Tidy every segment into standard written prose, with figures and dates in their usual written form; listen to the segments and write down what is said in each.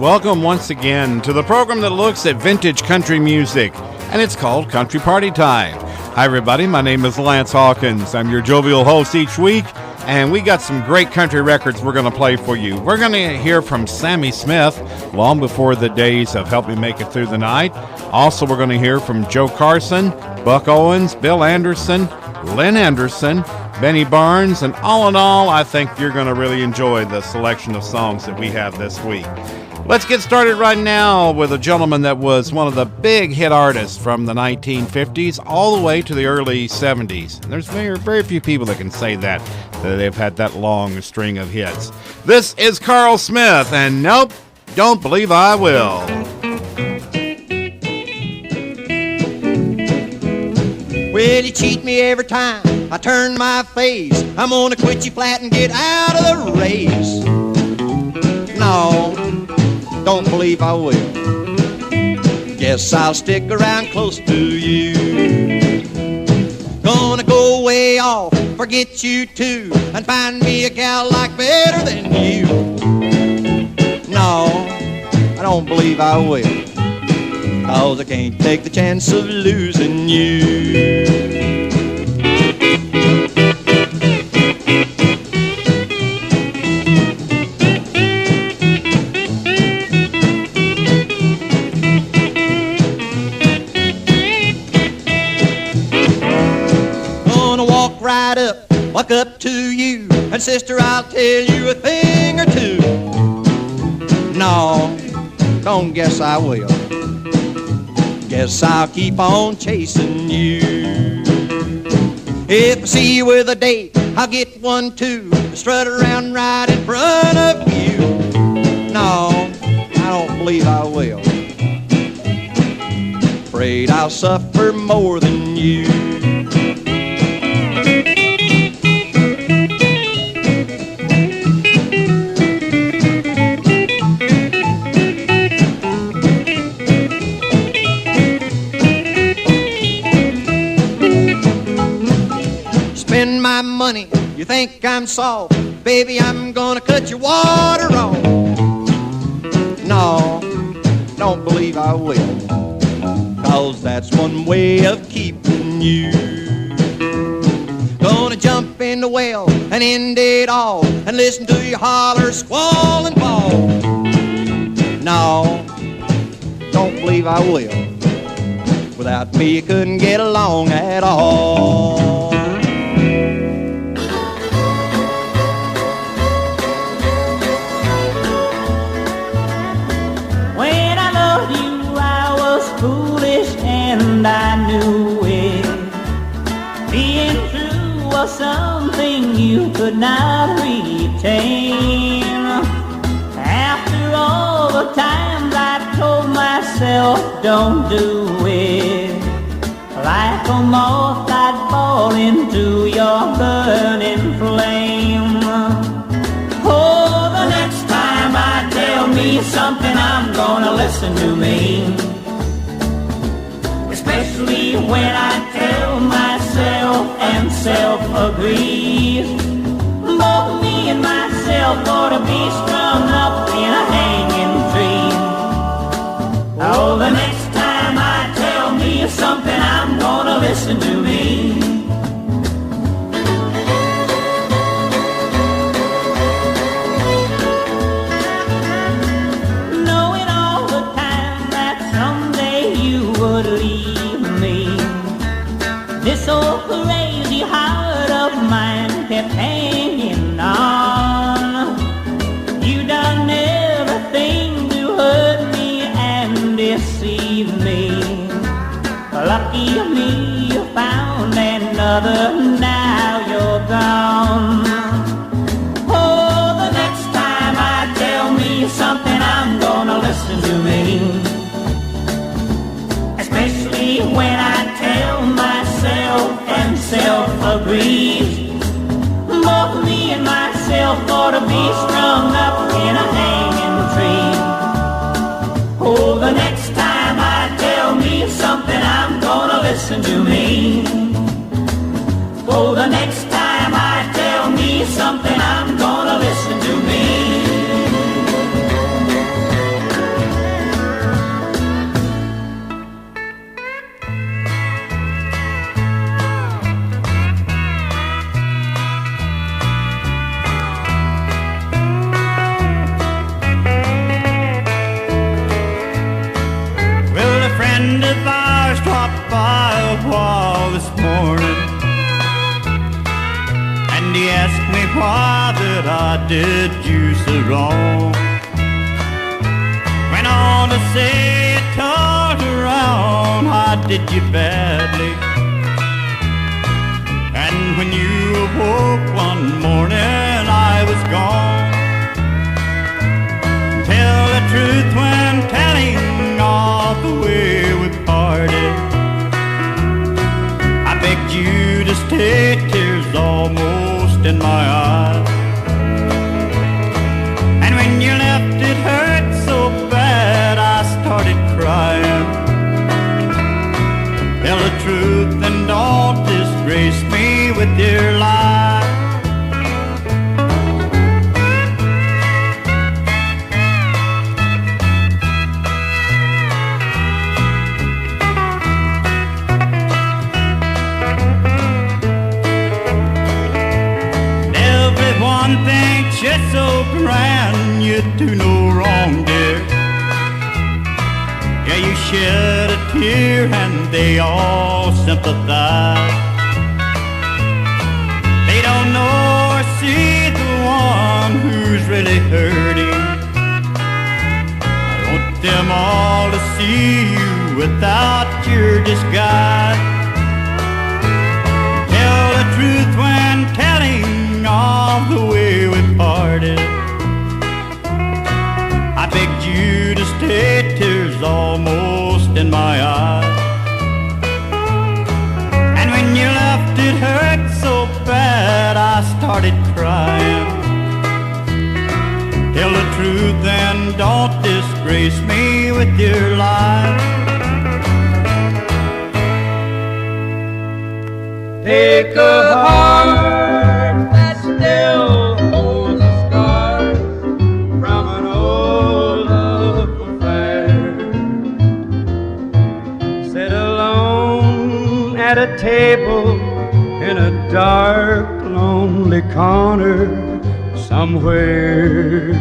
Welcome once again to the program that looks at vintage country music, and it's called Country Party Time. Hi everybody, my name is Lance Hawkins. I'm your jovial host each week, and we got some great country records we're going to play for you. We're going to hear from Sammi Smith long before the days of Help Me Make It Through the Night. Also, we're going to hear from Joe Carson, Buck Owens, Bill Anderson, Lynn Anderson, Benny Barnes, and all in all, I think you're going to really enjoy the selection of songs that we have this week. Let's get started right now with a gentleman that was one of the big hit artists from the 1950s all the way to the early 70s. And there's very, very few people that can say that they've had that long string of hits. This is Carl Smith, and nope, don't believe I will. Well, you cheat me every time I turn my face. I'm gonna quit you flat and get out of the race. No, don't believe I will. Guess I'll stick around close to you. Gonna go way off, forget you too, and find me a gal like better than you. No, I don't believe I will, 'cause I can't take the chance of losing you. Walk up to you, and sister, I'll tell you a thing or two. No, don't guess I will. Guess I'll keep on chasing you. If I see you with a date, I'll get one too, strut around right in front of you. No, I don't believe I will. Afraid I'll suffer more than you. My money, you think I'm soft? Baby, I'm gonna cut your water off. No, don't believe I will, 'cause that's one way of keeping you. Gonna jump in the well and end it all, and listen to you holler, squall, and fall. No, don't believe I will. Without me, you couldn't get along at all. And I knew it. Being true was something you could not retain. After all the times I told myself don't do it, like a moth I'd fall into your burning flame. Oh, the next time I tell me something, I'm gonna listen to me. Especially when I tell myself and self agrees. Both me and myself ought to be strung up in a hanging tree. Oh, the next time I tell me something, I'm gonna listen to me. Knowing all the time that someday you would leave, this old crazy heart of mine kept hanging on. You done everything to hurt me and deceive me. Lucky me, you found another, now you're gone. Oh, the next time I tell me something, I'm gonna listen to me. Especially when I tell myself and self agrees. Both me and myself ought to be strung up in a hanging tree. Oh, the next time I tell me something, I'm gonna listen to me. Oh, the next time I tell me something, I'm gonna listen to me. Of ours dropped by a while this morning, and he asked me why that I did you so wrong. Went on to say it turned around, I did you badly. And when you awoke one morning, I was gone. Tell the truth when telling all the way we parted. I begged you to stay, tears almost in my eyes. And when you left, it hurt so bad, I started crying. Tell the truth and don't disgrace me with your lies. You're so grand, you do no wrong, dear. Yeah, you shed a tear and they all sympathize. They don't know or see the one who's really hurting. I want them all to see you without your disguise. Tell the truth when telling all the way we parted. I begged you to stay, tears almost in my eyes. And when you left, it hurt so bad, I started crying. Tell the truth and don't disgrace me with your lies. Take a heart that still holds a scar from an old love affair. Sit alone at a table in a dark, lonely corner somewhere,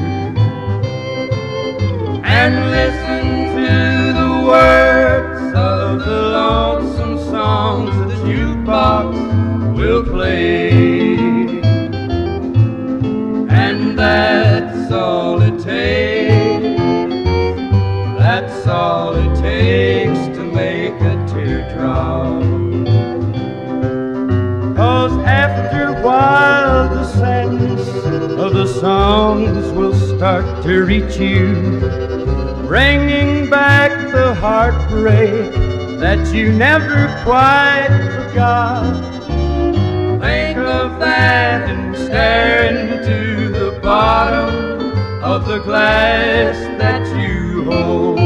and listen to the words of the lonesome songs the jukebox will play. And that's all it takes, that's all it takes to make a teardrop. 'Cause after a while the sadness of the songs will start to reach you, bringing back the heartbreak that you never quite forgot. Think of that and stare into the bottom of the glass that you hold.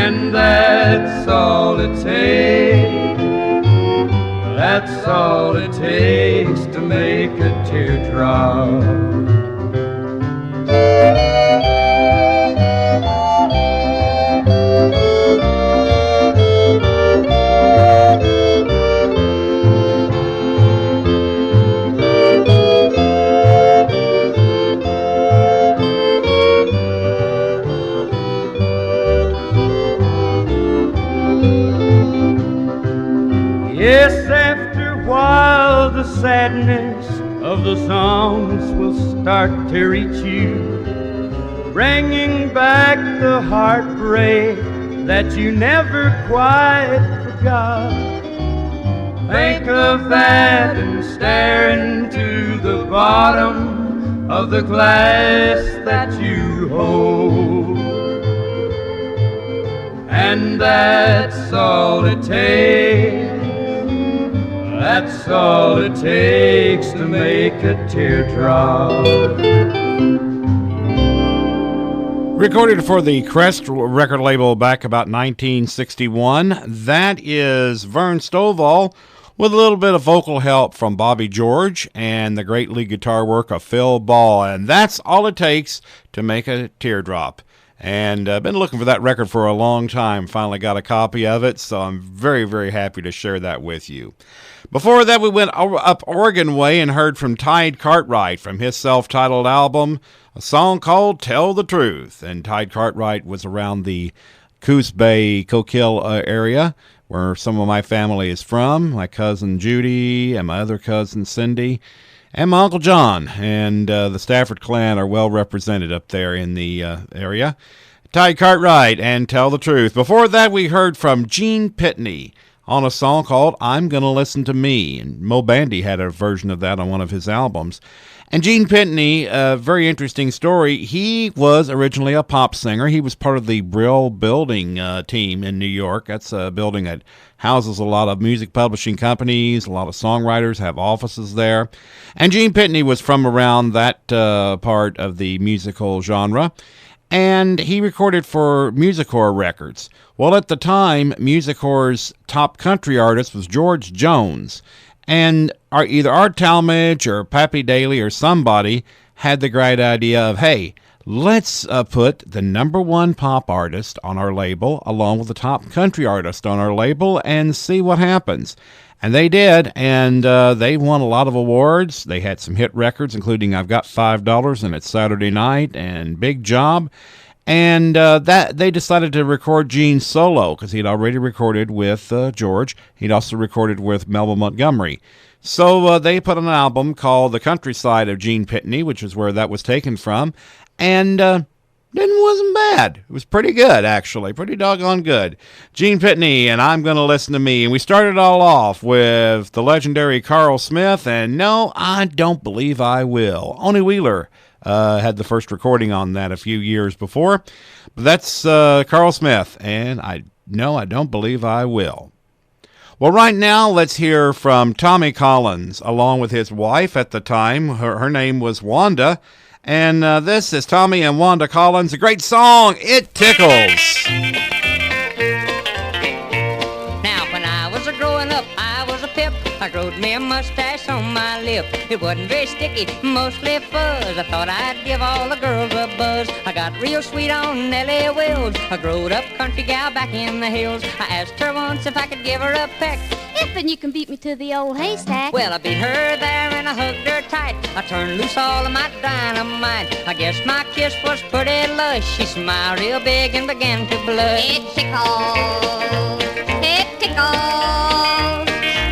And that's all it takes, that's all it takes to make a teardrop. Yes, after a while the sadness of the songs will start to reach you, bringing back the heartbreak that you never quite forgot. Think of that and stare into the bottom of the glass that you hold. And that's all it takes, That's all it takes to make a teardrop. Recorded for the Crest record label back about 1961. That is Vern Stovall with a little bit of vocal help from Bobby George and the great lead guitar work of Phil Ball. And that's all it takes to make a teardrop. And I've been looking for that record for a long time. Finally got a copy of it, so I'm very, very happy to share that with you. Before that, we went up Oregon way and heard from Tide Cartwright from his self-titled album, a song called Tell the Truth. And Tide Cartwright was around the Coos Bay, Coquille area, where some of my family is from. My cousin Judy and my other cousin Cindy and my Uncle John. And the Stafford clan are well represented up there in the area. Tide Cartwright and Tell the Truth. Before that, we heard from Gene Pitney on a song called I'm Gonna Listen to Me. And Mo Bandy had a version of that on one of his albums. And Gene Pitney, a very interesting story. He was originally a pop singer. He was part of the Brill Building team in New York. That's a building that houses a lot of music publishing companies. A lot of songwriters have offices there. And Gene Pitney was from around that part of the musical genre. And he recorded for Musicor Records. Well, at the time, Musicor's top country artist was George Jones. And either Art Talmadge or Pappy Daly or somebody had the great idea of, hey, let's put the number one pop artist on our label along with the top country artist on our label and see what happens. And they did, and they won a lot of awards. They had some hit records, including I've Got $5 and It's Saturday Night and Big Job. And that they decided to record Gene solo because he'd already recorded with George. He'd also recorded with Melba Montgomery. So they put on an album called The Countryside of Gene Pitney, which is where that was taken from. And wasn't bad. It was pretty good, actually. Pretty doggone good. Gene Pitney and I'm Gonna Listen to Me. And we started all off with the legendary Carl Smith and No, I Don't Believe I Will. Oni Wheeler had the first recording on that a few years before. But that's Carl Smith, and I Don't Believe I Will. Well, right now, let's hear from Tommy Collins, along with his wife at the time. Her name was Wanda. And this is Tommy and Wanda Collins, a great song, It Tickles. Now, when I was growing up, I was a pip. I growed me a mustache on my lip. It wasn't very sticky, mostly fuzz. I thought I'd give all the girls a buzz. I got real sweet on Nellie Wills, a growed up country gal back in the hills. I asked her once if I could give her a peck. If and you can beat me to the old haystack. Well, I beat her there and I hugged her tight. I turned loose all of my dynamite. I guess my kiss was pretty lush. She smiled real big and began to blush. It tickles, it tickles.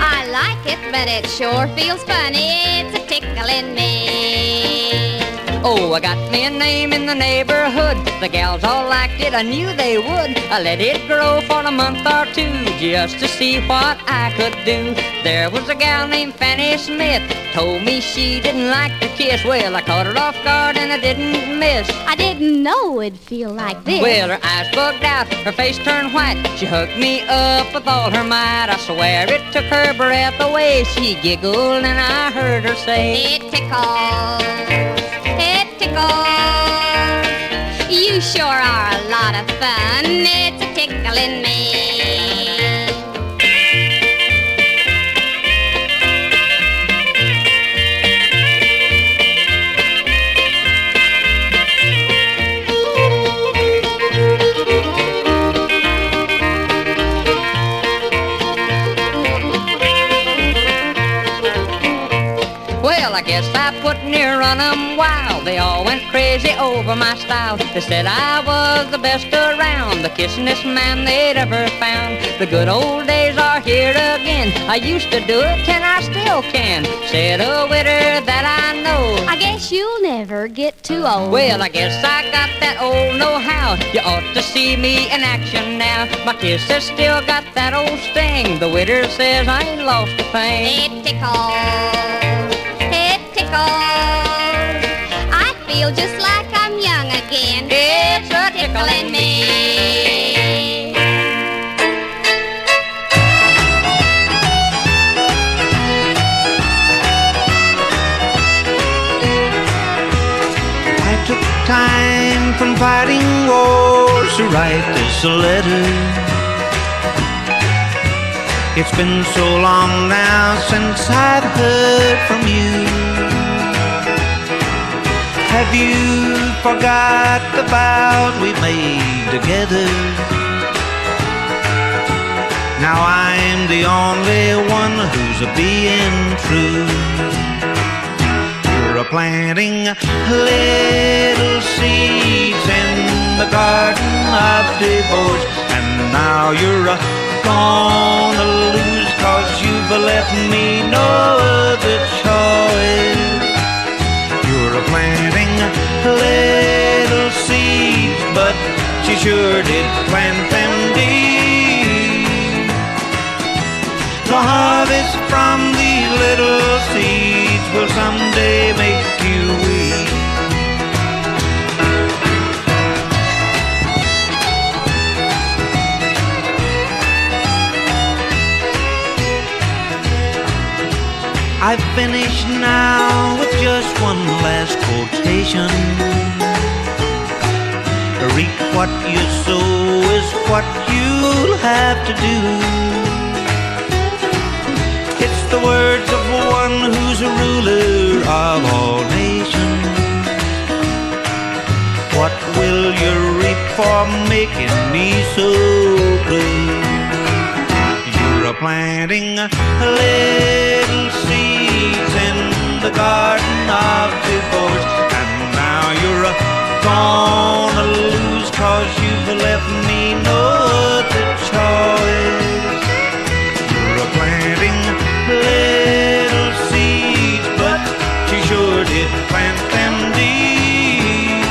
I like it, but it sure feels funny. It's a tickling me. Oh, I got me a name in the neighborhood. The gals all liked it, I knew they would. I let it grow for a month or two just to see what I could do. There was a gal named Sammi Smith, told me she didn't like to kiss. Well, I caught her off guard and I didn't miss. I didn't know it'd feel like this. Well, her eyes bugged out, her face turned white. She hugged me up with all her might. I swear it took her breath away. She giggled and I heard her say, It tickles, it tickles. You sure are a lot of fun. It's a tickling me. Well, I guess I put near on 'em wild. They all went crazy over my style. They said I was the best around, the kissin'est man they'd ever found. The good old days are here again. I used to do it and I still can. Said a widder that I know. I guess you'll never get too old. Well, I guess I got that old know-how. You ought to see me in action now. My kiss has still got that old sting. The widder says I ain't lost a thing. It tickles, it tickles. I feel just like I'm young again. It's a tickling me. time from fighting wars to write this letter. It's been so long now since I've heard from you. Have you forgot the vows we made together? Now I'm the only one who's being true. You're planting little seeds in the garden of divorce, and now you're gonna lose 'cause you've left me no other choice. You're planting little seeds, but she sure did plant them deep. The harvest from these little seeds will someday make you weep. I've finished now with just one last quotation. Reap what you sow is what you'll have to do. It's the words of one who's a ruler of all nations. What will you reap for making me so blue? You're planting little seeds in the garden of divorce, and now you're gonna lose 'cause you've left me no other choice. You're planting little seeds, but she sure did plant them deep.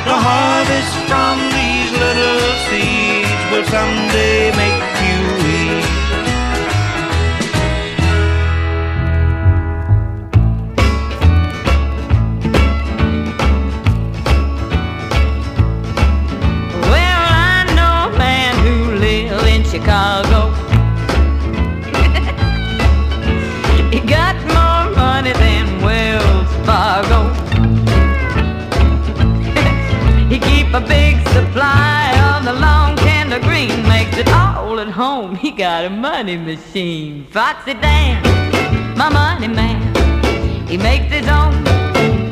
The harvest from these little seeds will someday make you weep. Chicago. He got more money than Wells Fargo. He keep a big supply of the long can of green, makes it all at home. He got a money machine. Foxy Dan, my money man. He makes his own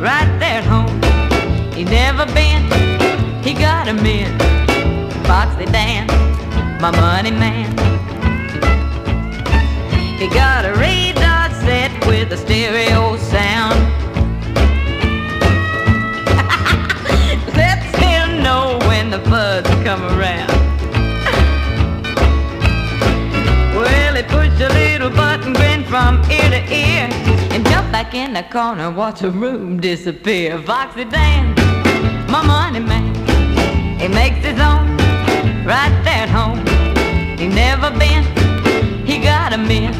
right there at home. He never been, he got him in. Foxy Dan, my money man. He got a radar set with a stereo sound. Lets him know when the buds come around. Well, he push a little button, grin from ear to ear, and jump back in the corner, watch the room disappear. Foxy Dan, my money man. He makes his own right there at home. He never been, he got him in.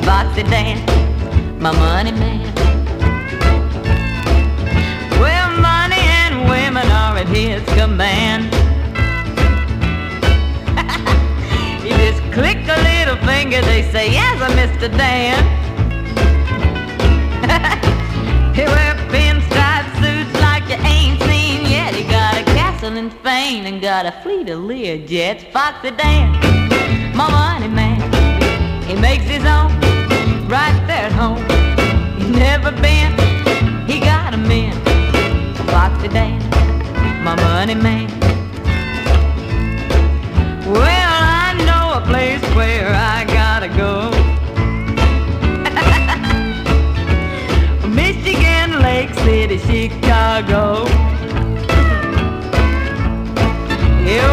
Foxy Dan, my money man. Well, money and women are at his command. You just click a little finger, they say, yes, Mr. Dan. He wear pinstripe suits like you ain't seen yet. He got a castle in Spain and got a fleet of Learjets. Foxy Dan, my money man. He makes his own right there at home. He's never been, he got him in. Foxy Dan, my money man. Well, I know a place where I gotta go. Michigan, Lake City, Chicago.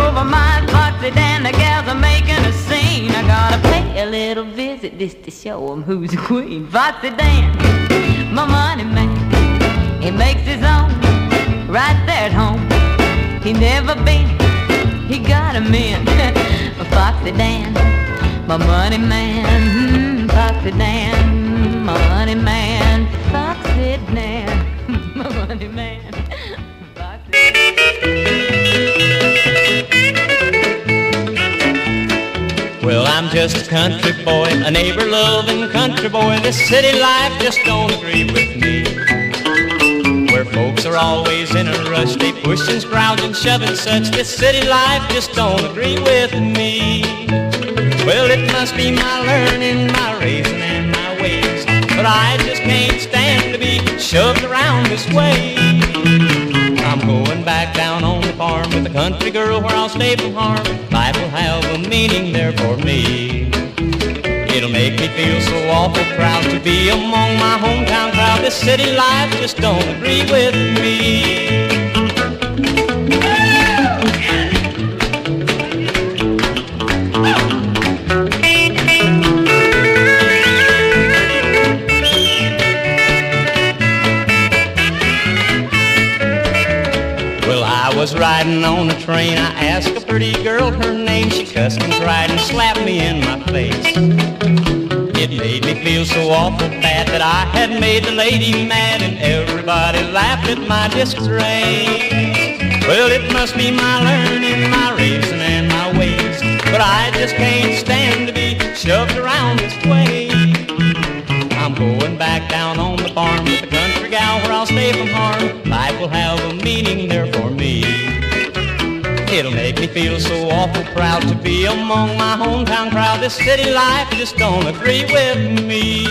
Over my Foxy Dan, the gals are making a scene. I gotta pay a little visit just to show them who's the queen. Foxy Dan, my money man. He makes his own right there at home. He never been, he got him in. Foxy Dan, my money man. Foxy Dan, my money man. Foxy Dan, my money man. Foxy Well, I'm just a country boy, a neighbor-loving country boy. This city life just don't agree with me. Where folks folks are always in a rush. They push and scrounge and shove and such. This city life just don't agree with me. Well, it must be my learning, my raising, and my ways, but I just can't stand to be shoved around this way. I'm going back down on the farm with a country girl where I'll stay from harm. Life will have a meaning there for me. It'll make me feel so awful proud to be among my hometown crowd. This city life just don't agree with me. Was riding on a train, I asked a pretty girl her name. She cussed and cried and slapped me in my face. It made me feel so awful bad that I had made the lady mad, and everybody laughed at my disgrace. Well, it must be my learning, my raising, and my ways, but I just can't stand to be shoved around this way. I'm going back down on the farm with a country gal where I'll stay from harm. Life will have a meaning there for me. It'll make me feel so awful proud to be among my hometown crowd. This city life just don't agree with me.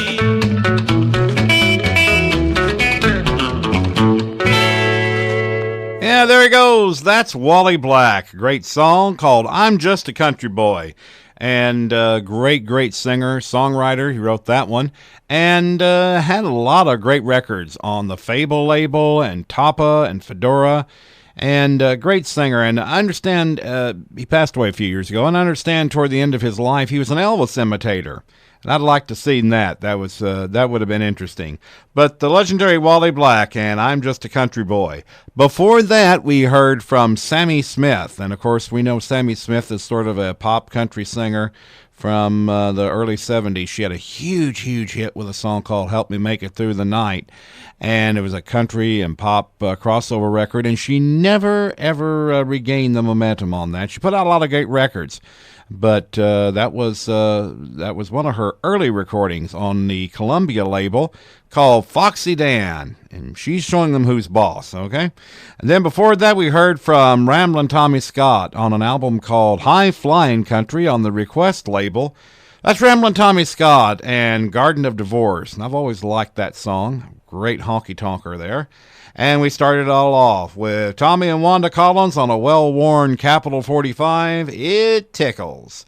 Yeah, there he goes. That's Wally Black. Great song called I'm Just a Country Boy. And great singer, songwriter. He wrote that one. And had a lot of great records on the Fable label and Tapa and Fedora. And great singer. And I understand he passed away a few years ago. And I understand toward the end of his life he was an Elvis imitator. And I'd like to see that. That would have been interesting. But the legendary Wally Black and I'm Just a Country Boy. Before that, we heard from Sammi Smith. And, of course, we know Sammi Smith is sort of a pop country singer from the early 70s. She had a huge hit with a song called Help Me Make It Through the Night. And it was a country and pop crossover record. And she never, ever regained the momentum on that. She put out a lot of great records. But that was one of her early recordings on the Columbia label called Foxy Dan, and she's showing them who's boss, okay? And then before that, we heard from Ramblin' Tommy Scott on an album called High Flying Country on the Request label. That's Ramblin' Tommy Scott and Garden of Divorce, and I've always liked that song. Great honky-tonker there. And we started it all off with Tommy and Wanda Collins on a well-worn Capitol 45, It Tickles.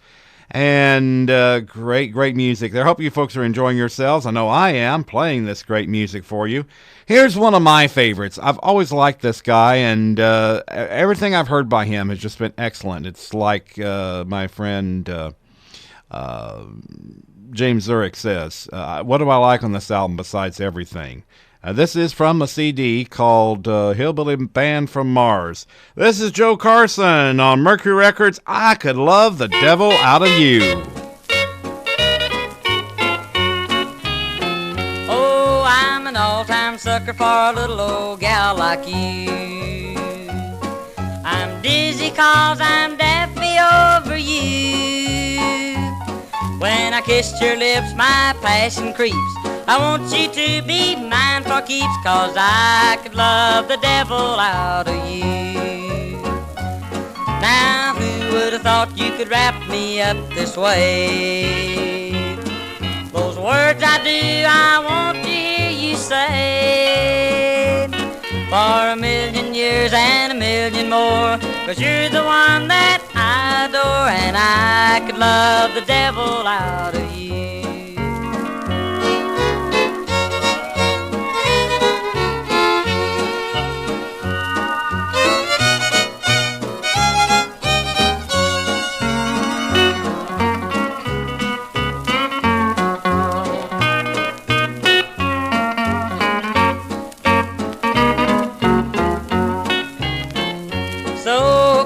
And great music there. Hope you folks are enjoying yourselves. I know I am, playing this great music for you. Here's one of my favorites. I've always liked this guy, and everything I've heard by him has just been excellent. It's like my friend James Zurich says, what do I like on this album besides everything? This is from a CD called Hillbilly Band from Mars. This is Joe Carson on Mercury Records. I Could Love the Devil Out of You. Oh, I'm an all-time sucker for a little old gal like you. I'm dizzy 'cause I'm daffy over you. When I kissed your lips, my passion creeps. I want you to be mine for keeps, 'cause I could love the devil out of you. Now who would have thought you could wrap me up this way? Those words I do, I want to hear you say. For a million years and a million more, 'cause you're the one that I adore, and I could love the devil out of you.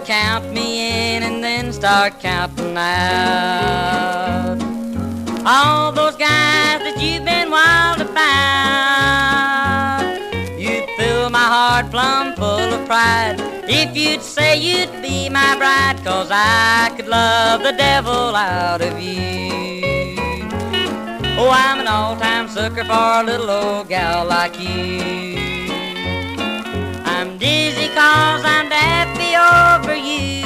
Count me in and then start counting out all those guys that you've been wild about. You'd fill my heart plumb full of pride if you'd say you'd be my bride, 'cause I could love the devil out of you. Oh, I'm an all-time sucker for a little old gal like you. dizzy 'cause I'm daffy over you.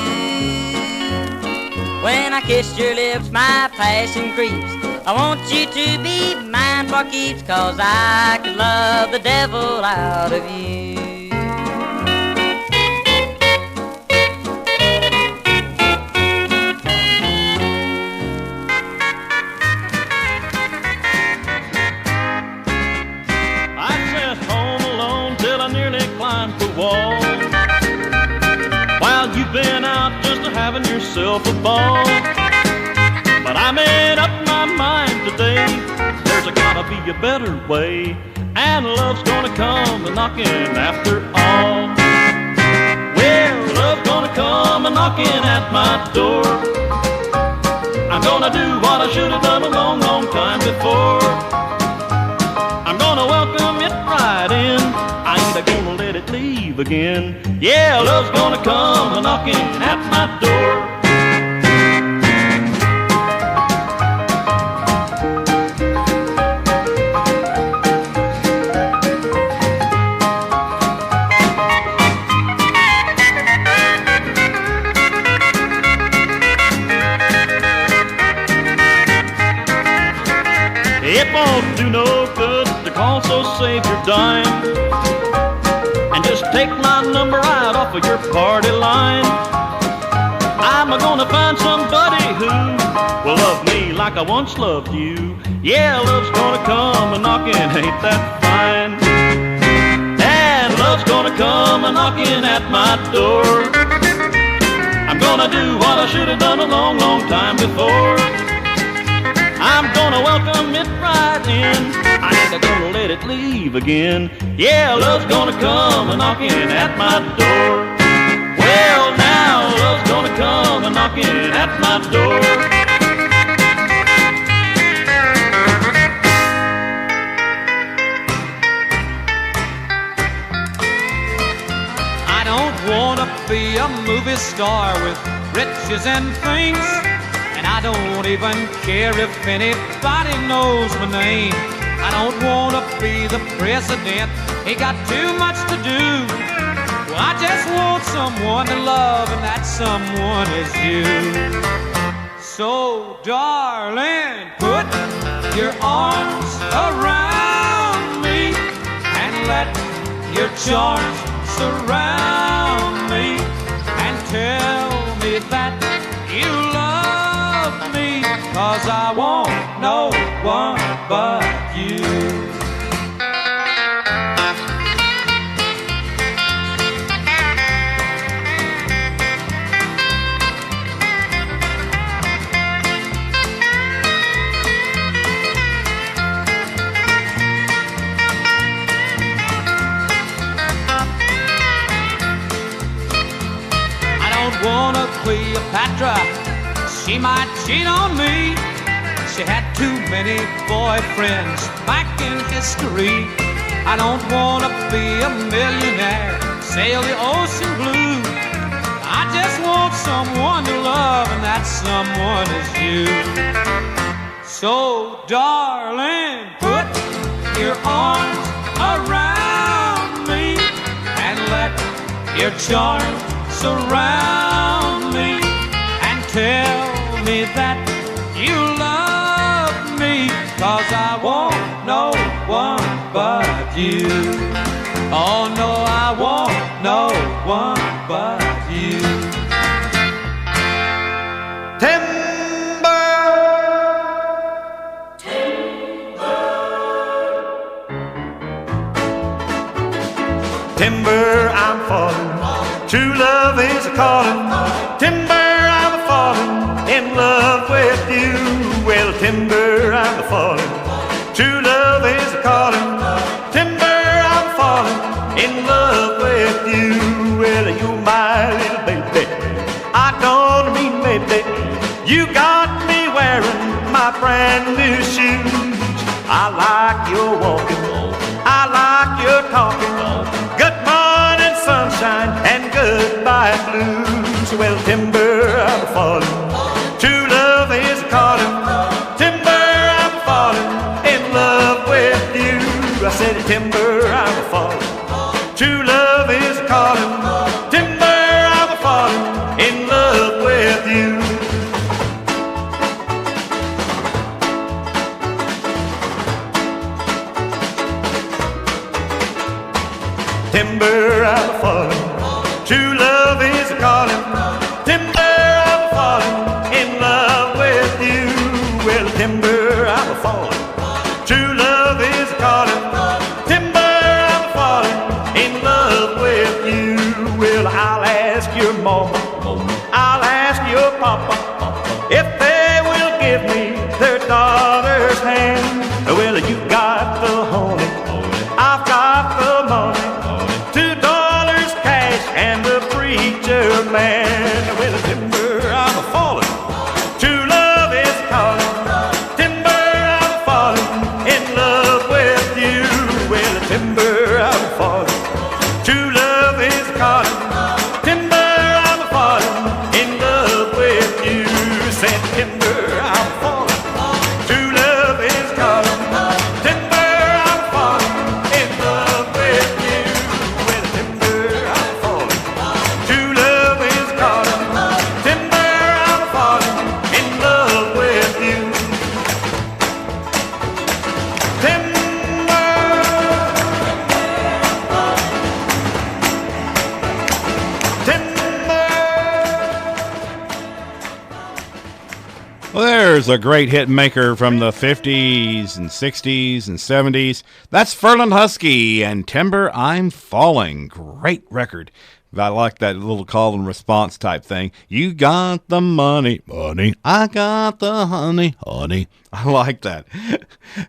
When I kissed your lips, my passion creeps. I want you to be mine for keeps, 'cause I could love the devil out of you. Wall. While you've been out just having yourself a ball, but I made up my mind today. There's gotta be a better way, and love's gonna come a knocking after all. Well, love's gonna come a knocking at my door. I'm gonna do what I should have done a long, long time before. I'm gonna welcome it right in. I ain't gonna let it leave again. Yeah, love's gonna come a knocking at my door. It won't do no good to call, so save your dime. Just take my number right off of your party line. I'm gonna find somebody who will love me like I once loved you. Yeah, love's gonna come a knocking, ain't that fine? And love's gonna come a knocking at my door. I'm gonna do what I should have done a long, long time before. I'm gonna welcome it right in. I ain't gonna let it leave again. Yeah, love's gonna come a knocking at my door. Well, now love's gonna come a knocking at my door. I don't wanna be a movie star with riches and things, and I don't even care if anybody knows my name. I don't wanna be the president, he got too much to do. Well, I just want someone to love, and that someone is you. So, darling, put your arms around me and let your charms surround me, and tell me that you love me, 'cause I want no one but you. I don't wanna Cleopatra, she might cheat on me. She had too many boyfriends back in history. I don't wanna be a millionaire, sail the ocean blue. I just want someone to love, and that someone is you. So, darling, put your arms around me and let your charms surround me, and tell me that you love me, 'cause I want no one but you. Oh no, I want no one but you. Timber, timber, timber, I'm falling. True love is a calling. Timber, I'm falling in love with you. Well, timber, I'm falling. True love is a calling. Timber, I'm falling in love with you. Well, you my little baby, I don't mean maybe. You got me wearing my brand new shoes. I like your walking, I like your talking. Good morning sunshine and goodbye blues. Well, timber, I'm falling. True love is a calling. Timber, I'm falling in love with you. I said, timber, I'm falling. True love is a calling. timber, I'm a-fallin'. True love is a-callin'. Timber, I'm a-fallin' in love with you. Well, timber, I'm a-fallin'. True love is a-callin'. Timber, I'm a-fallin' in love with you. Well, I'll ask your mama, I'll ask your papa, if they will give me their daughter's hand. Well, you got the honey, I've got the money, $2 cash and the preacher man. Well, timber, I'm a-fallin'. True love is calling. Timber, I'm a-fallin' in love with you. Well, timber, I'm a-fallin'. True love is calling. Timber, I'm a-fallin' in love with you. Said timber, I'm a-fallin'. True love is calling. Timber, I'm a-fallin' in love with you. Well, timber, I'm a-fallin'. True love is calling. Timber, I'm a-fallin' in love with you. Timber. Well, there's a great hit maker from the 50s and 60s and 70s. That's Furland Husky and Timber, I'm Falling. Great record. I like that little call and response type thing. You got the money, money. I got the honey, honey. I like that.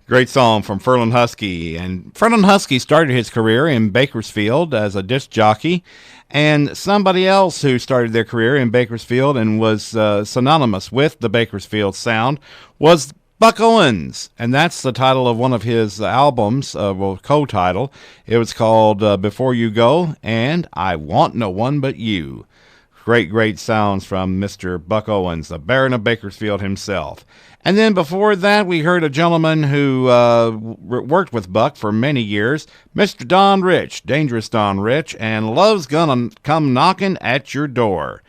Great song from Furland Husky. And Furland Husky started his career in Bakersfield as a disc jockey. And somebody else who started their career in Bakersfield and was synonymous with the Bakersfield sound was Buck Owens, and that's the title of one of his albums, co-title. It was called Before You Go and I Want No One But You. Great sounds from Mr. Buck Owens, the Baron of Bakersfield himself. And then before that, we heard a gentleman who worked with Buck for many years, Mr. Don Rich, Dangerous Don Rich, and Love's Gonna Come Knocking at Your Door.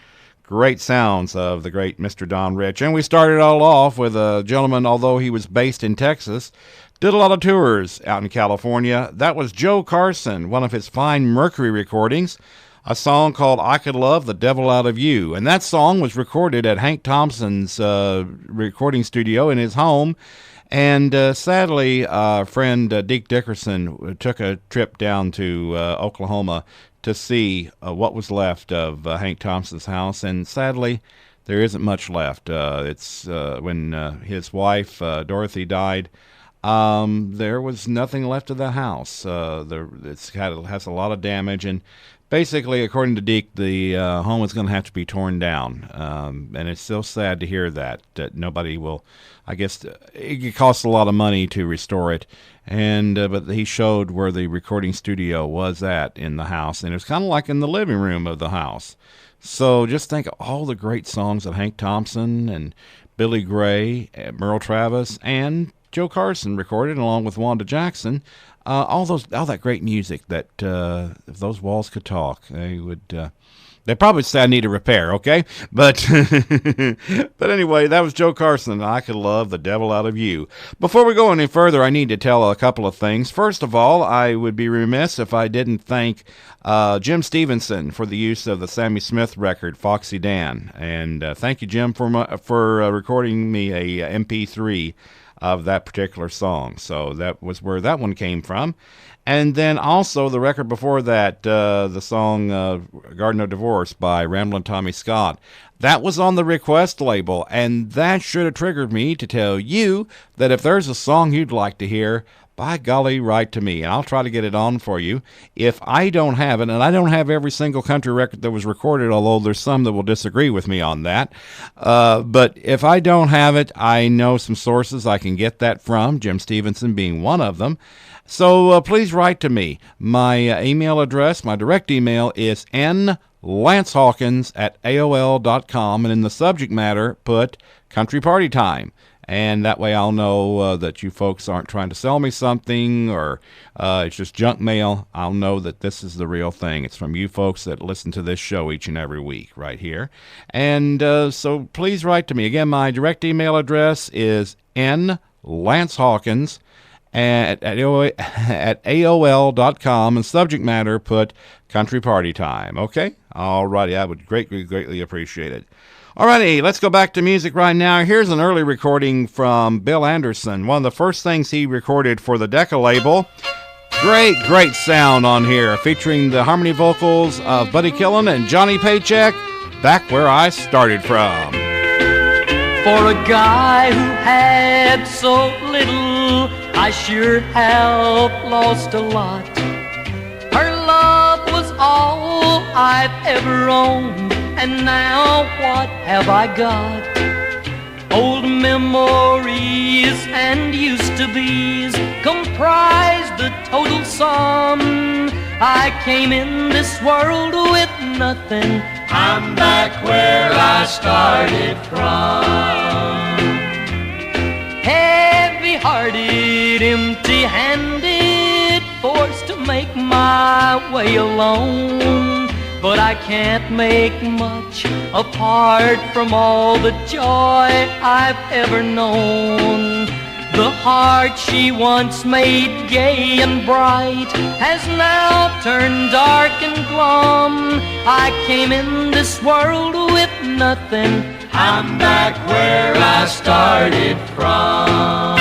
Great sounds of the great Mr. Don Rich. And we started all off with a gentleman, although he was based in Texas, did a lot of tours out in California. That was Joe Carson, one of his fine Mercury recordings, a song called I Could Love the Devil Out of You. And that song was recorded at Hank Thompson's recording studio in his home. And sadly, our friend Deke Dickerson took a trip down to Oklahoma to see what was left of Hank Thompson's house, and sadly, there isn't much left. It's when his wife Dorothy died, there was nothing left of the house. It has a lot of damage, and basically, according to Deke, the home is going to have to be torn down, and it's so sad to hear that nobody will. I guess it costs a lot of money to restore it. And but he showed where the recording studio was at in the house, and it was kind of like in the living room of the house. So just think of all the great songs that Hank Thompson and Billy Gray, Merle Travis, and Joe Carson recorded, along with Wanda Jackson. All that great music that if those walls could talk, they would. They'd probably say I need a repair, okay? But but anyway, that was Joe Carson. I Could Love the Devil Out of You. Before we go any further, I need to tell a couple of things. First of all, I would be remiss if I didn't thank Jim Stevenson for the use of the Sammi Smith record, Foxy Dan. And thank you, Jim, for recording me a MP3 of that particular song. So that was where that one came from. And then also the record before that, the song Garden of Divorce by Ramblin' Tommy Scott. That was on the request label, and that should have triggered me to tell you that if there's a song you'd like to hear, by golly, write to me, and I'll try to get it on for you. If I don't have it, and I don't have every single country record that was recorded, although there's some that will disagree with me on that, but if I don't have it, I know some sources I can get that from, Jim Stevenson being one of them. So please write to me. My email address, my direct email is nlancehawkins@aol.com, and in the subject matter, put Country Party Time. And that way I'll know that you folks aren't trying to sell me something or it's just junk mail. I'll know that this is the real thing. It's from you folks that listen to this show each and every week right here. And so please write to me. Again, my direct email address is nlancehawkins@aol.com. at AOL.com, and subject matter put Country Party Time. Okay? All righty. I would greatly appreciate it. All righty. Let's go back to music right now. Here's an early recording from Bill Anderson, one of the first things he recorded for the Decca label. Great sound on here, featuring the harmony vocals of Buddy Killen and Johnny Paycheck, Back Where I Started From. For a guy who had so little, I sure have lost a lot. Her love was all I've ever owned, and now what have I got? Old memories and used-to-be's comprise the total sum. I came in this world with nothing. I'm back where I started from. Heavy-hearted, empty-handed, forced to make my way alone. But I can't make much apart from all the joy I've ever known. The heart she once made gay and bright has now turned dark and glum. I came in this world with nothing. I'm back where I started from.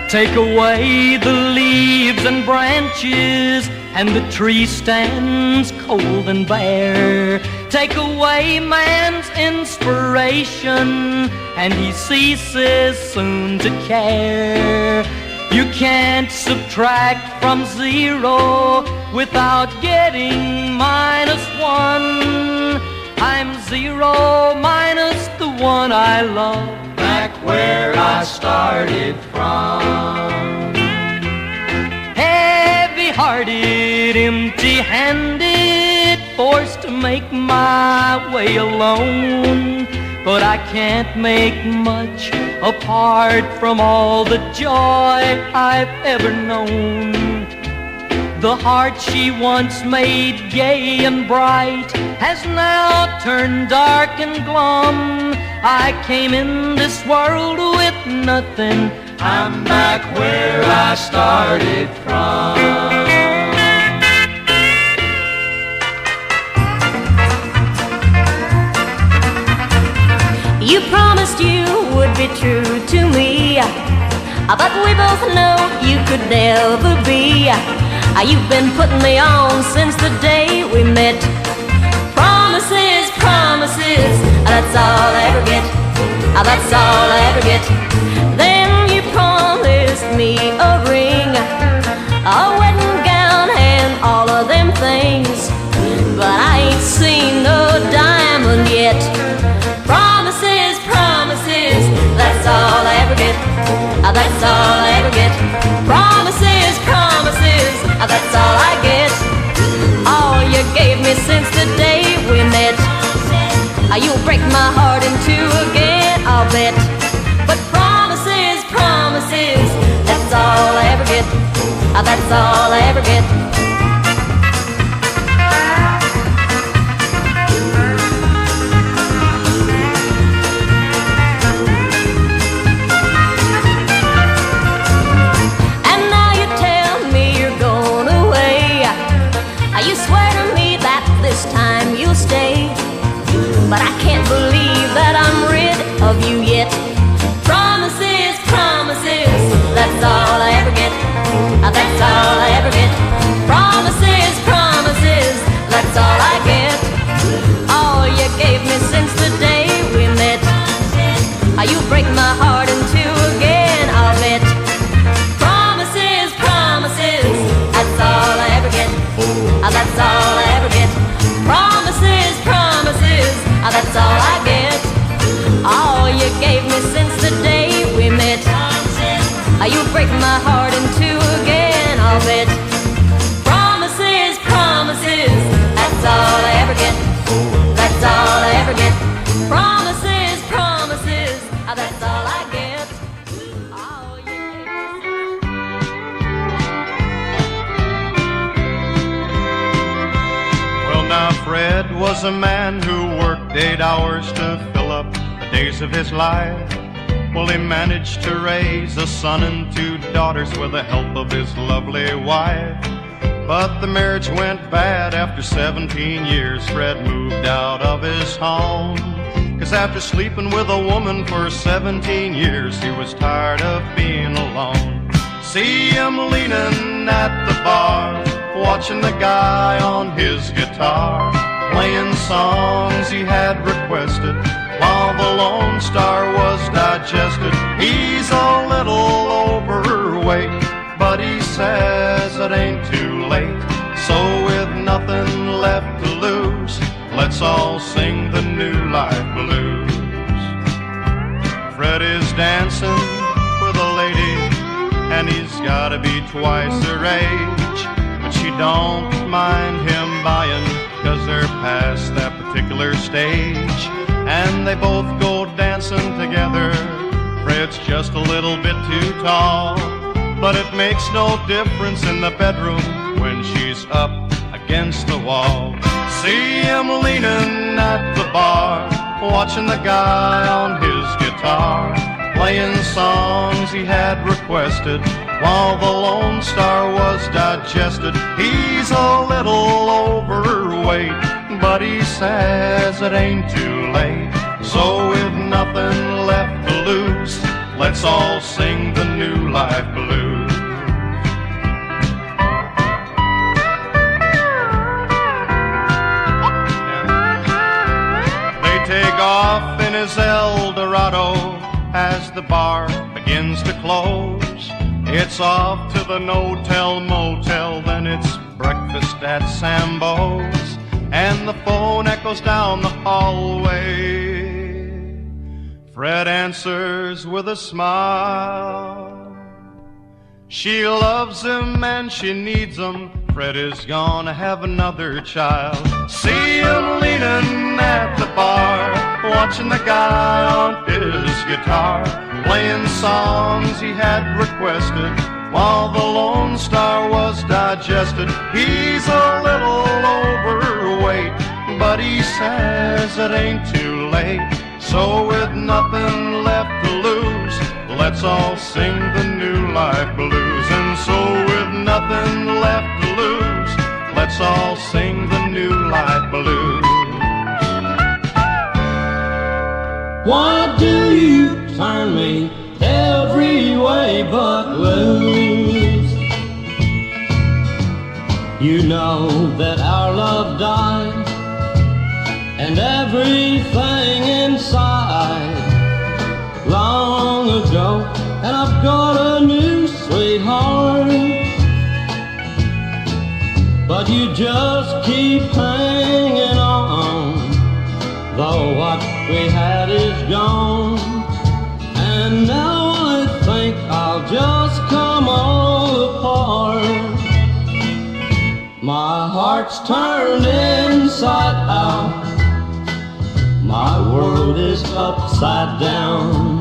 Take away the leaves and branches, and the tree stands cold and bare. Take away man's inspiration, and he ceases soon to care. You can't subtract from zero without getting -1. I'm zero minus the one I love, back where I started from. Heavy-hearted, empty-handed, forced to make my way alone. But I can't make much apart from all the joy I've ever known. The heart she once made gay and bright has now turned dark and glum. I came in this world with nothing. I'm back where I started from. You promised you would be true to me, but we both know you could never be. You've been putting me on since the day we met. Promises, promises, that's all I ever get. That's all I ever get. Then you promised me a ring, a wedding gown and all of them things, but I ain't seen no diamond yet. Promises, promises, that's all I ever get. That's all I ever get. Promises, promises, that's all I get. All you gave me since the day we met. You'll break my heart in two again, I'll bet. But promises, promises, that's all I ever get. That's all I ever get. But I can't believe that I'm rid of you yet. Promises, promises, that's all I ever get. That's all I ever get. Promises, promises, that's all I get. All you gave me since the day we met. You break my heart in two again, I'll bet. Promises, promises, that's all I ever get. That's all I ever get. Promises, promises, that's all I get. All you gave me since the day we met. You break my heart in two again, I'll bet. was a man who worked 8 hours to fill up the days of his life. Well, he managed to raise a son and 2 daughters with the help of his lovely wife. But the marriage went bad. After 17 years, Fred moved out of his home. 'Cause after sleeping with a woman for 17 years, he was tired of being alone. See him leaning at the bar, watching the guy on his guitar, playing songs he had requested while the Lone Star was digested. He's a little overweight, but he says it ain't too late. So with nothing left to lose, let's all sing the New Life Blues. Fred is dancing with a lady, and he's gotta be twice her age. But she don't mind him buying, 'cause they're past that particular stage. And they both go dancing together. Fred's just a little bit too tall, but it makes no difference in the bedroom when she's up against the wall. See him leaning at the bar, watching the guy on his guitar, playing songs he had requested while the Lone Star was digested. He's a little overweight, but he says it ain't too late. So with nothing left to lose, let's all sing the New Life Blues. They take off in his Eldorado as the bar begins to close. It's off to the no-tell motel, then it's breakfast at Sambo's, and the phone echoes down the hallway. Fred answers with a smile. She loves him and she needs him. Fred is gonna have another child. See him leaning at the bar, watching the guy on his guitar, playing songs he had requested while the Lone Star was digested. He's a little overweight, but he says it ain't too late. So with nothing left to lose, let's all sing the New Life Blues. And so with nothing left to lose, let's all sing the New Life Blues. Why do you turn me every way but lose? You know that our love died, and everything inside long ago, and I've got a new sweetheart, but you just keep hanging on, though what we had is gone. And now I think I'll just come all apart. My heart's turned inside out, my world is upside down.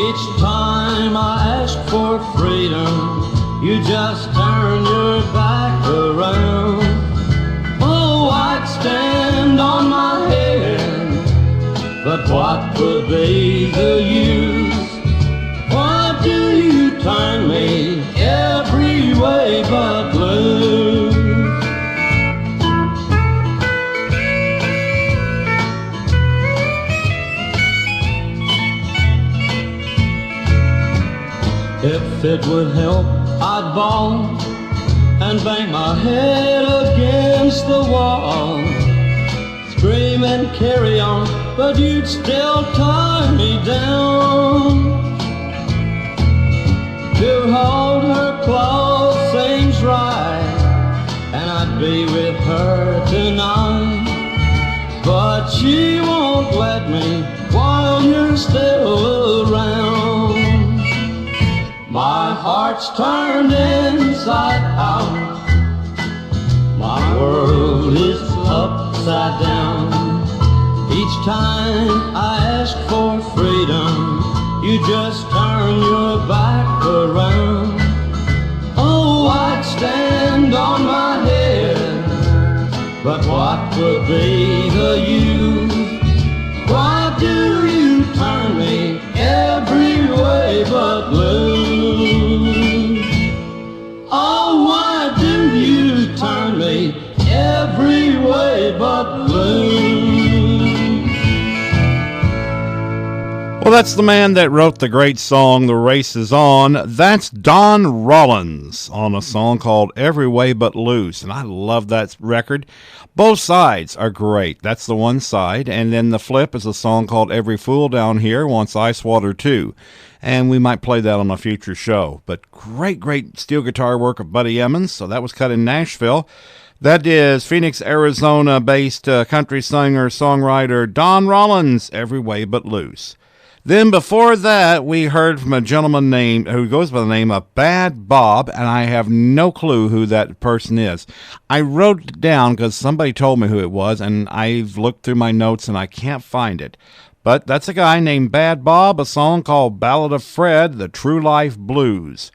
Each time I ask for freedom, you just turn your back around. Oh, I'd stand on my head, but what would be the use? Why do you turn me every way but blue? If it would help, I'd bawl and bang my head against the wall, scream and carry on, but you'd still tie me down. To hold her close seems right, and I'd be with her tonight, but she won't let me while you're still around. My heart's turned inside out, my world is upside down. Each time I ask for freedom, you just turn your back around. Oh, I'd stand on my head, but what would be the use? Why do you turn me every way but blue? Oh, why do you turn me every way but blue? Well, that's the man that wrote the great song, The Race Is On. That's Don Rollins on a song called Every Way But Loose. And I love that record. Both sides are great. That's the one side. And then the flip is a song called Every Fool Down Here Wants Ice Water Too. And we might play that on a future show. But great steel guitar work of Buddy Emmons. So that was cut in Nashville. That is Phoenix, Arizona-based country singer-songwriter Don Rollins, Every Way But Loose. Then before that, we heard from a gentleman who goes by the name of Bad Bob, and I have no clue who that person is. I wrote it down because somebody told me who it was, and I've looked through my notes and I can't find it. But that's a guy named Bad Bob, a song called Ballad of Fred, the True Life Blues.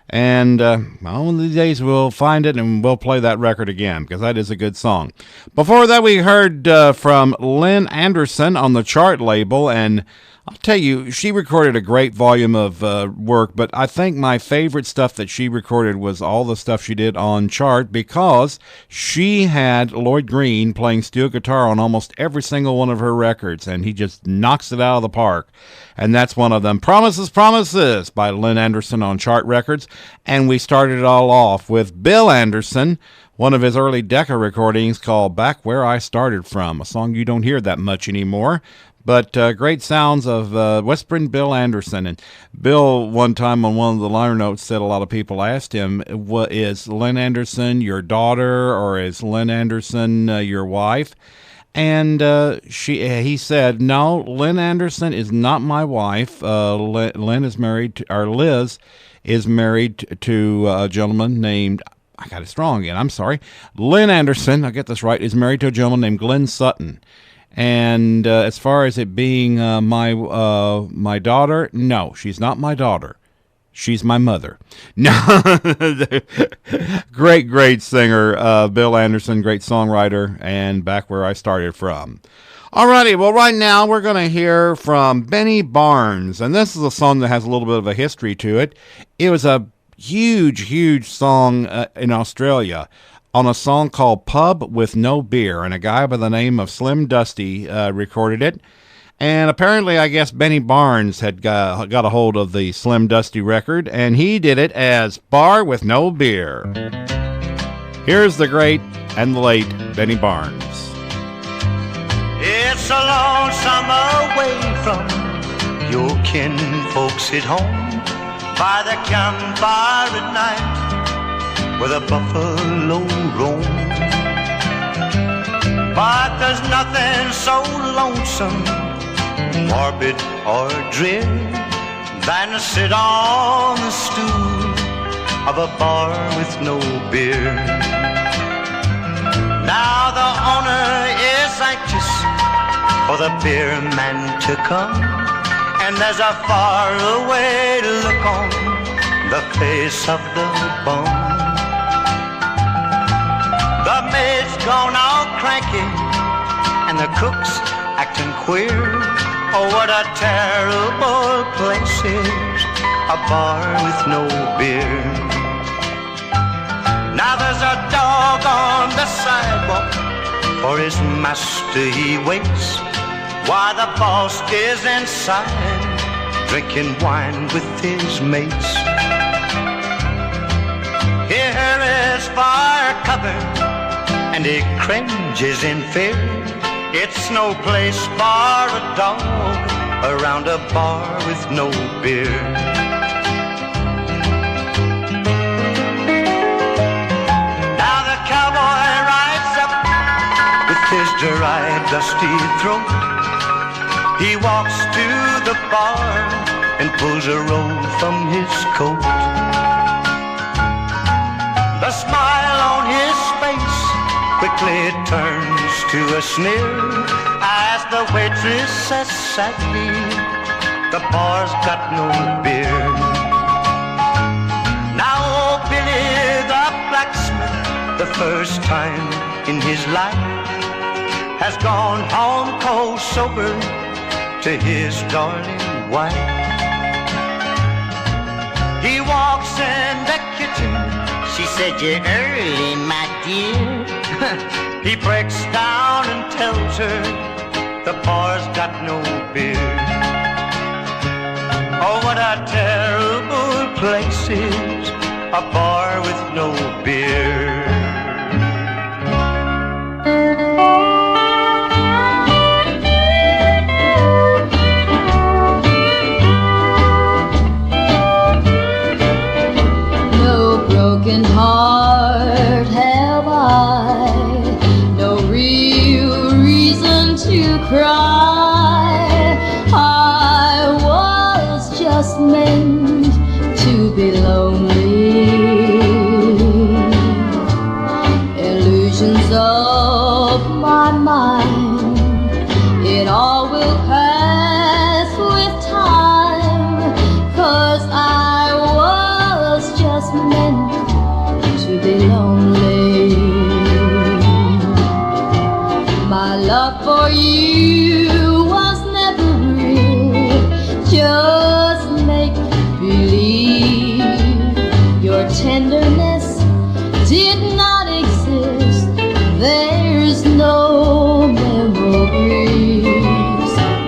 And one of these days we'll find it and we'll play that record again because that is a good song. Before that, we heard from Lynn Anderson on the Chart label, and I'll tell you, she recorded a great volume of work, but I think my favorite stuff that she recorded was all the stuff she did on Chart because she had Lloyd Green playing steel guitar on almost every single one of her records, and he just knocks it out of the park. And that's one of them, Promises, Promises by Lynn Anderson on Chart Records. And we started it all off with Bill Anderson, one of his early Decca recordings called Back Where I Started From, a song you don't hear that much anymore. But great sounds of Whispering Bill Anderson. And Bill, one time on one of the liner notes, said a lot of people asked him, is Lynn Anderson your daughter or is Lynn Anderson your wife? And he said, no, Lynn Anderson is not my wife. Lynn is married to, or Liz is married to a gentleman named, I got it wrong again, I'm sorry. Lynn Anderson, I'll get this right, is married to a gentleman named Glenn Sutton. And as far as it being my daughter, no, she's not my daughter. She's my mother. No, great singer, Bill Anderson, great songwriter, and Back Where I Started From. Alrighty, well, right now we're going to hear from Benny Barnes, and this is a song that has a little bit of a history to it. It was a huge song in Australia, on a song called Pub with No Beer, and a guy by the name of Slim Dusty recorded it. And apparently, I guess Benny Barnes had got a hold of the Slim Dusty record, and he did it as Bar with No Beer. Here's the great and the late Benny Barnes. It's a long summer away from your kin folks at home, by the campfire at night, where the buffalo roam. But there's nothing so lonesome, morbid or drear, than to sit on the stool of a bar with no beer. Now the owner is anxious for the beer man to come, and there's a faraway look on the face of the bum. The maid's gone all cranky, and the cook's acting queer. Oh, what a terrible place is a bar with no beer. Now there's a dog on the sidewalk, for his master he waits, while the boss is inside, drinking wine with his mates. Here is fire covered, and he cringes in fear. It's no place for a dog around a bar with no beer. Now the cowboy rides up with his dry, dusty throat. He walks to the bar and pulls a roll from his coat. The smile on his face quickly turns to a sneer as the waitress says sadly, the bar's got no beer. Now old Billy the blacksmith, the first time in his life has gone home cold sober to his darling wife. He walks in the kitchen, she said, "You're early, my dear." He breaks down and tells her the bar's got no beer. Oh, what a terrible place is a bar with no beer. No broken heart have I, no real reason to cry. I was just meant to be lonely. Illusions of my mind, it all will pass with time, 'cause I was just meant to be lonely. My love for you was never real, just make believe. Your tenderness did not exist, there's no memories,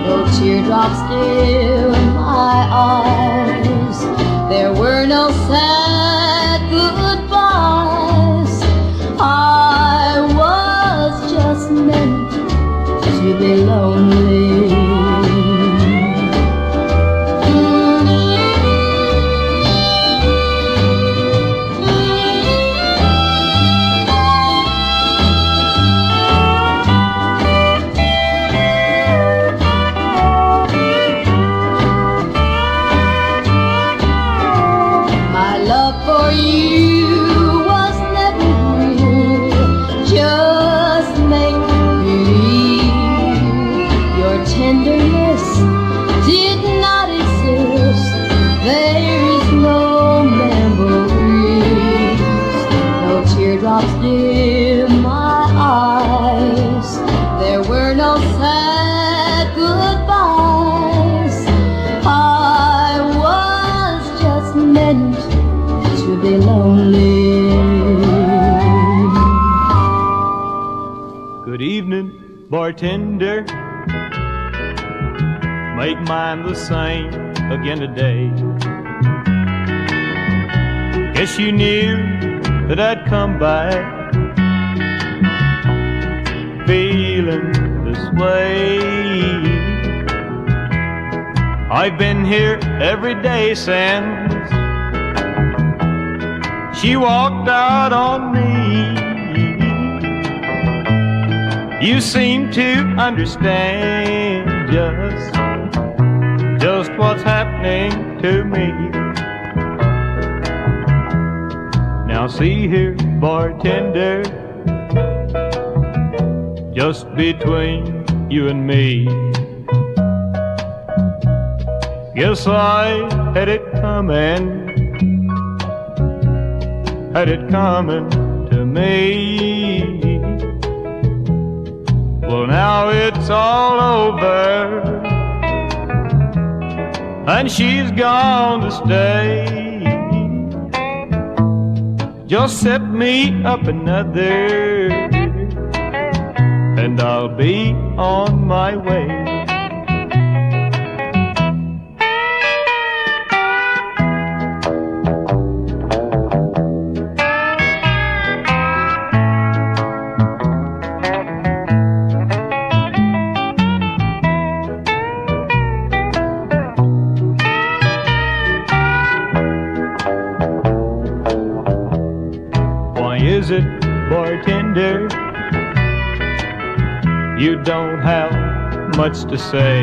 no teardrops in my eyes, there were no sad goodbyes. I was just meant to be lonely. My love for you was never real, just make believe. Your tenderness did not exist, there's no memories, no teardrops in my eyes, there were no sad goodbyes. I was just meant to be lonely. Good evening, bartender. Make mine the same again today. Guess you knew that I'd come back feeling this way. I've been here every day since she walked out on me. You seem to understand just what's happening to me. Now see here, bartender, just between you and me, guess I had it coming to me. Well, now it's all over, and she's gone to stay. Just set me up another, and I'll be on my way. Is it, bartender, you don't have much to say?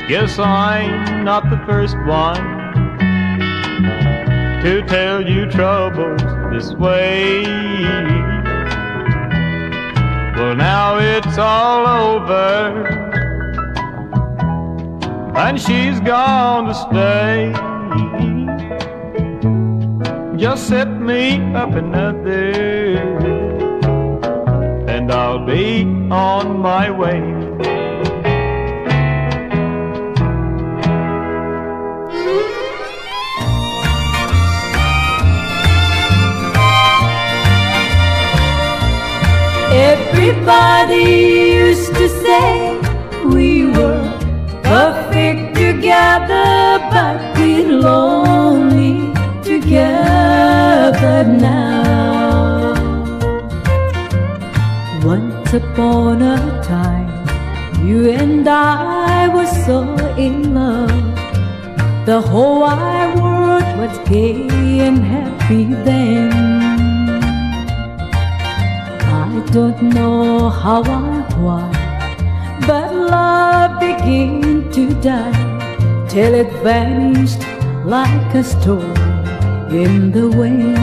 Guess I'm not the first one to tell you troubles this way. Well, now it's all over, and she's gone to stay. just set me up another, and I'll be on my way. Everybody used to say we were perfect together, but we're lonely together now. Once upon a time, you and I were so in love. The whole wide world was gay and happy then. I don't know how or why, but love began to die till it vanished like a storm in the wind.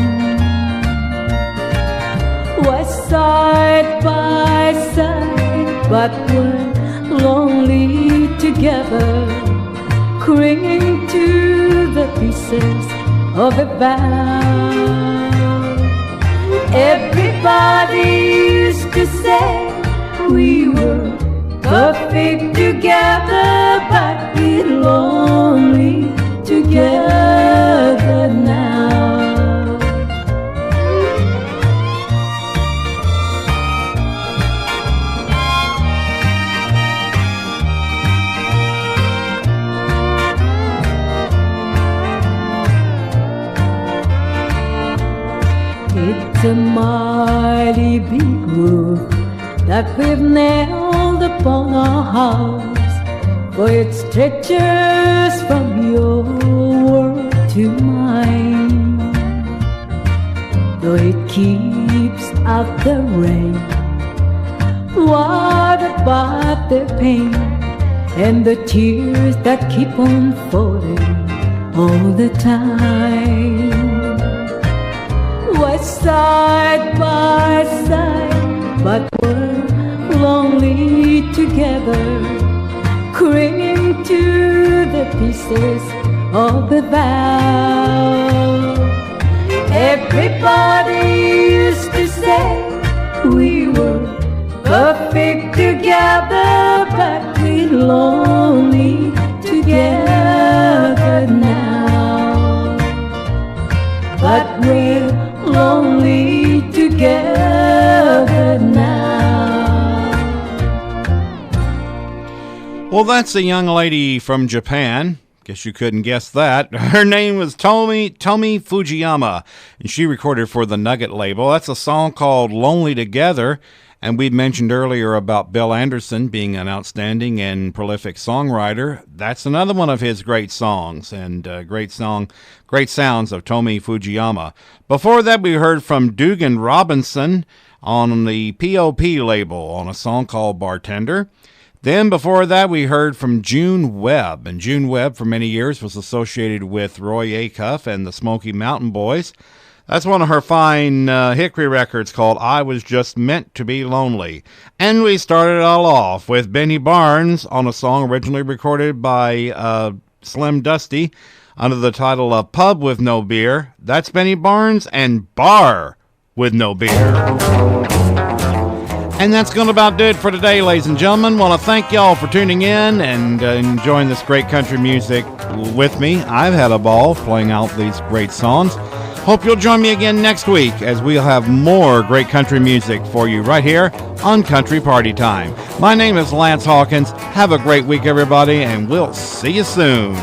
We're side by side, but we're lonely together, clinging to the pieces of a vow. Everybody used to say we were perfect together, but we're lonely together now. It's a mighty big roof that we've nailed upon our house, for it stretches from your world to mine. Though it keeps out the rain, what about the pain and the tears that keep on falling all the time? We're side by side, but we're lonely together, clinging to the pieces of the vow. Everybody used to say we were perfect together, but we're lonely together now. But we're lonely together now. Well, that's a young lady from Japan. Guess you couldn't guess that. Her name was Tomi Fujiyama, and she recorded for the Nugget label. That's a song called Lonely Together, and we mentioned earlier about Bill Anderson being an outstanding and prolific songwriter. That's another one of his great songs, and great sounds of Tomi Fujiyama. Before that, we heard from Dugan Robinson on the P.O.P. label on a song called Bartender. Then before that, we heard from June Webb, and June Webb for many years was associated with Roy Acuff and the Smoky Mountain Boys. That's one of her fine Hickory records called I Was Just Meant to Be Lonely. And we started it all off with Benny Barnes on a song originally recorded by Slim Dusty under the title of Pub with No Beer. That's Benny Barnes and Bar with No Beer. And that's going to about do it for today, ladies and gentlemen. Want to thank y'all for tuning in and enjoying this great country music with me. I've had a ball playing out these great songs. Hope you'll join me again next week as we'll have more great country music for you right here on Country Party Time. My name is Lance Hawkins. Have a great week, everybody, and we'll see you soon.